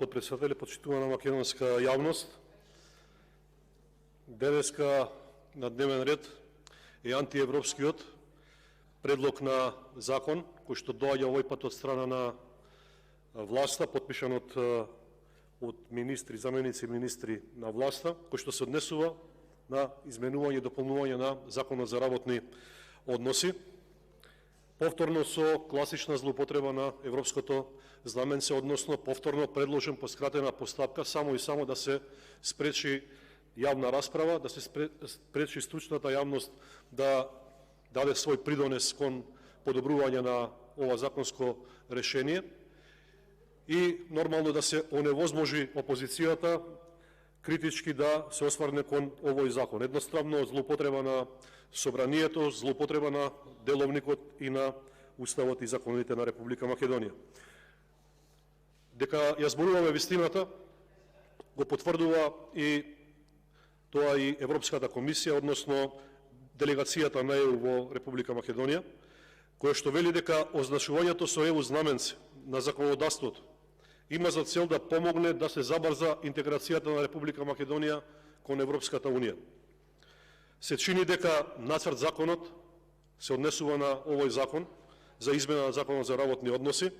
подпредседател, почитувана македонска јавност. Денеска на дневен ред е антиевропскиот предлог на закон кој што доаѓа овој пат од страна на власта, подпишан од министри, заменици министри на власта, кој што се однесува на изменување и дополнување на Законот за работни односи. Повторно со класична злоупотреба на европското знаменце, односно повторно предложен по скратена постапка, само и само да се спречи јавна расправа, да се спречи стручната јавност да даде свој придонес кон подобрување на ова законско решение и нормално да се оневозможи опозицијата критички да се осврне кон овој закон. Едноставно злоупотреба на собранието, злоупотреба на деловникот и на Уставот и законите на Република Македонија. Дека ја зборуваме вистината, го потврдува и тоа и Европската комисија, односно делегацијата на ЕУ во Република Македонија, која што вели дека означувањето со ЕУ знаменце на законодавството има за цел да помогне да се забрза интеграцијата на Република Македонија кон Европската Унија. Се чини дека нацрт законот се однесува на овој закон за измена на Законот за работни односи,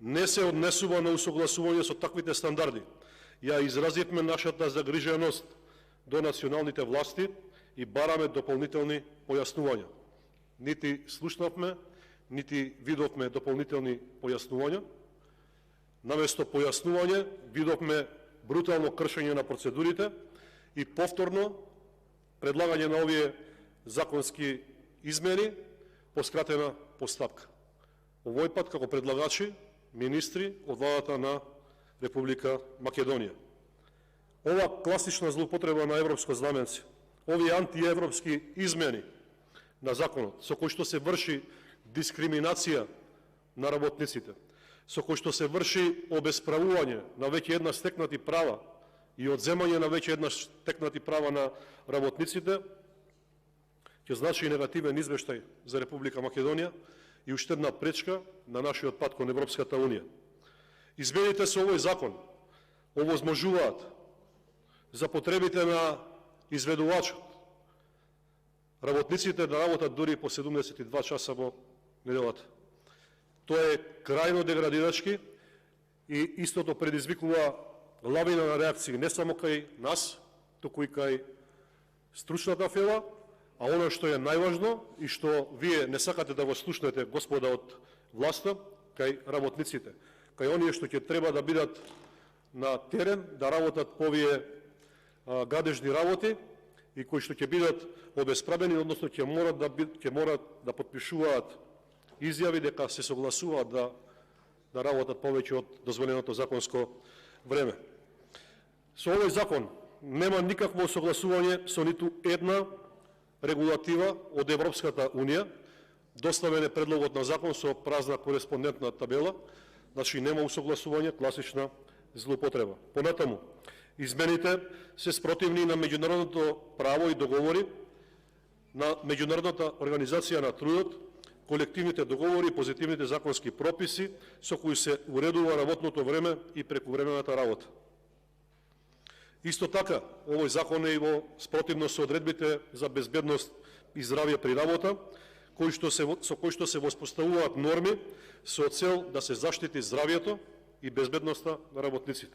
не се однесува на усогласување со таквите стандарди. Ја изразивме нашата загриженост до националните власти и бараме дополнителни појаснувања. Нити слушнавме, нити видовме дополнителни појаснувања. Наместо појаснување, видовме брутално кршење на процедурите и повторно предлагање на овие законски измени по скратена постапка. Овој пат како предлагачи, министри од владата на Република Македонија. Ова класична злоупотреба на европско знаменце, овие антиевропски измени на законот, со кој што се врши дискриминација на работниците, со кој што се врши обесправување на веќе една стекнати права и одземање на веќе една стекнати права на работниците, ќе значи негативен извештај за Република Македонија и уште една пречка на нашиот пат кон Европската Унија. Измените со овој закон овозможуваат за потребите на изведувачот работниците да работат дури по 72 часа во неделата. Тоа е крајно деградирачки и истото предизвикува лавина на реакции не само кај нас, туку и кај стручната фела, а оно што е најважно и што вие не сакате да го слушнете, господа од власта, кај работниците, кај оние што ќе треба да бидат на терен, да работат по овие гадежни работи и кои што ќе бидат обесправени, односно ќе морат да подпишуваат изјави дека се согласуваат да работат повеќе од дозволеното законско време. Со овој закон нема никакво согласување со ниту една регулатива од Европската Унија. Доставен е предлогот на закон со празна кореспондентна табела, значи нема усогласување, класична злоупотреба. Понатаму, измените се спротивни на меѓународното право и договори, на Меѓународната организација на трудот, колективните договори и позитивните законски прописи со кои се уредува работното време и прекувремената работа. Исто така, овој закон е и во спротивно со одредбите за безбедност и здравје при работа, со кои што се воспоставуваат норми со цел да се заштити здравјето и безбедноста на работниците.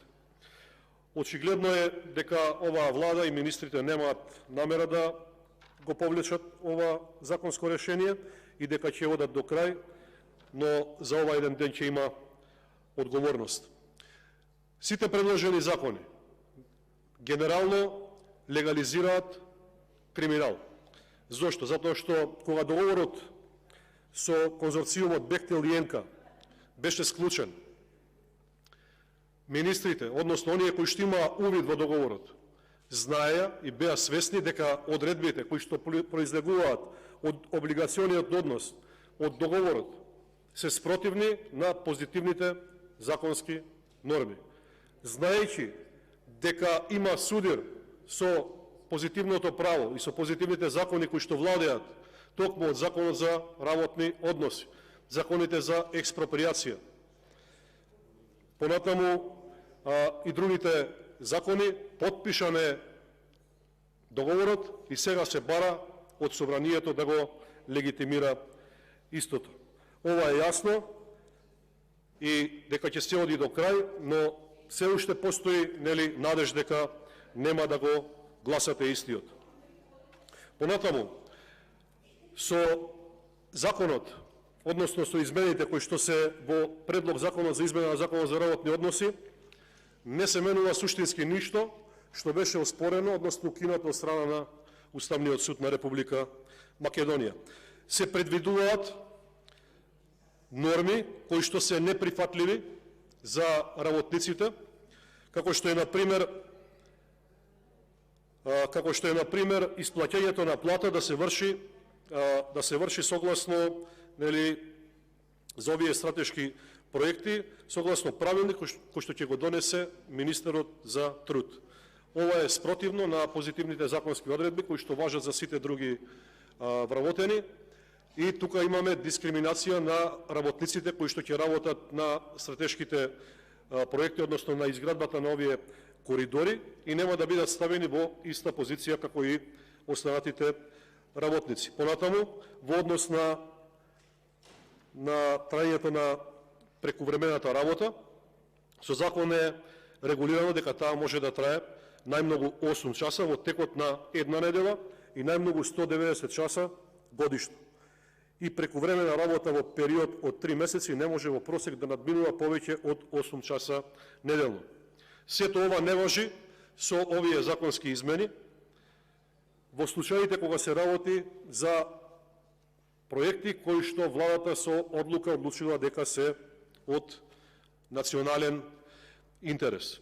Очигледно е дека оваа влада и министрите немаат намера да го повлечат ова законско решение и дека ќе одат до крај, но за ова еден ден ќе има одговорност. Сите предложени закони генерално легализираат криминал. Зошто? Затоа што кога договорот со конзорциумот Бехтел и ЕНКА беше склучен, министрите, односно оние кои што имаа увид во договорот, знаеа и беа свесни дека одредбите кои што произлегуваат од облигациониот однос од договорот се спротивни на позитивните законски норми. Знаејќи дека има судир со позитивното право и со позитивните закони кои што владеат токму од Законот за работни односи, законите за експроприација. Понатаму и другите закони, подпишан е договорот и сега се бара од собранието да го легитимира истото. Ова е јасно и дека ќе се оди до крај, но се уште постои надеж дека нема да го гласате истиот. Понатаму, со законот, односно со измените кои што се во предлог законот за измена на законот за работни односи, не се менува суштински ништо што беше оспорено, односно укинато од страна на Уставниот суд на Република Македонија. Се предвидуваат норми кои што се неприфатливи за работниците, како што е на пример исплаќањето на плата да се врши согласно за овие стратешки проекти, согласно правилник кој што ќе го донесе министерот за труд. Ова е спротивно на позитивните законски одредби кои што важат за сите други вработени и тука имаме дискриминација на работниците кои што ќе работат на стратешките проекти, односно на изградбата на овие коридори и нема да бидат ставени во иста позиција како и останатите работници. Понатаму, во однос на трајањето на прекувремената работа, со закон е регулирано дека таа може да трае најмногу 8 часа во текот на една недела и најмногу 190 часа годишно. И прекувремена работа во период од 3 месеци не може во просек да надминува повеќе од 8 часа неделно. Сето ова не важи со овие законски измени во случаите кога се работи за проекти кои што владата со одлука одлучила дека се од национален интерес.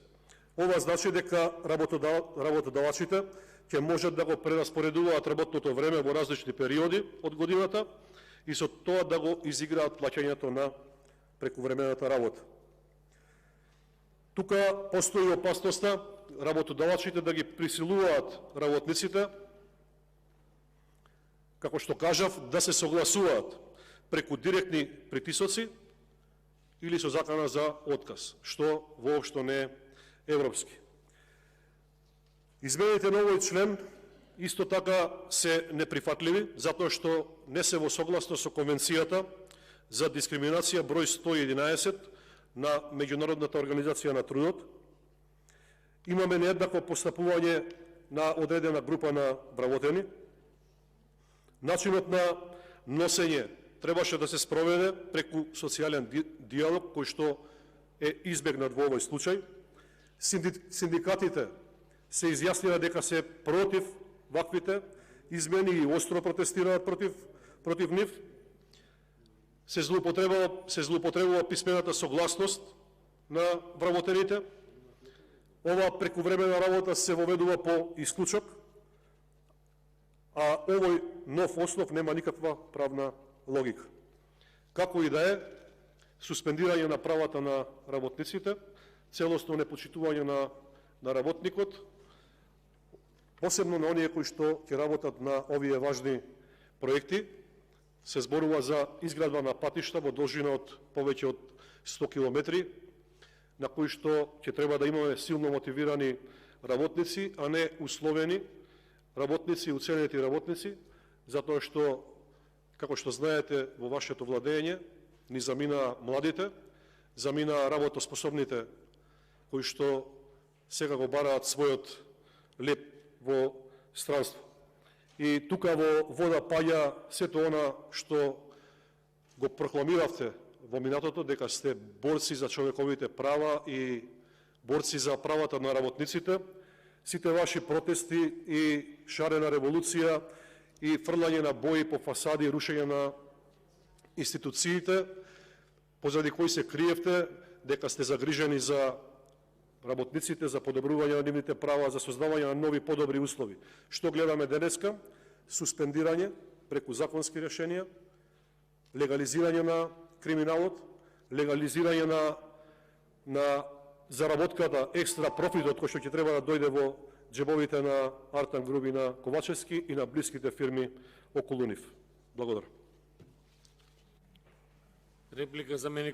Ова значи дека работодавачите ќе можат да го прераспоредуваат работното време во различни периоди од годината и со тоа да го изиграат плаќањето на прекувремената работа. Тука постои опасноста работодавачите да ги присилуваат работниците, како што кажав, да се согласуваат преку директни притисоци или со закана за отказ, што воопшто не е европски. Измените на овој член исто така се неприфатливи, затоа што не се во согласност со Конвенцијата за дискриминација број 111 на Меѓународната организација на трудот. Имаме нееднакво постапување на одредена група на вработени. Начинот на носење требаше да се спроведе преку социјален диалог, кој што е избегнат во овој случај. Синдикатите се изјаснија дека се против ваквите измени и остро протестираат против нив. Се злоупотребува писмената согласност на вработените. Ова прекувремена работа се воведува по исклучок, а овој нов основ нема никаква правна логика. Како и да е, суспендирање на правата на работниците, целосно непочитување на работникот, посебно на оние кои што ќе работат на овие важни проекти, се зборува за изградба на патишта во должина од повеќе од 100 километри, на кои што ќе треба да имаме силно мотивирани работници, а не условени работници, уценети работници, затоа што, како што знаете, во вашето владење ни заминаа младите, заминаа работоспособните, кои што сега го бараат својот леп во странство. И тука во вода паѓа сето она што го прокламиравте во минатото, дека сте борци за човековите права и борци за правата на работниците. Сите ваши протести и шарена револуција и фрлање на бои по фасади, рушење на институциите, позади кои се криевте дека сте загрижени за работниците, за подобрување на нивните права, за создавање на нови подобри услови. Што гледаме денеска? Суспендирање преку законски решенија, легализирање на криминалот, легализирање на заработката, екстра профитот кој што ќе треба да дојде во џебовите на Артан Груп и на Ковачевски и на блиските фирми околу нив. Благодарам. Реплика за мене.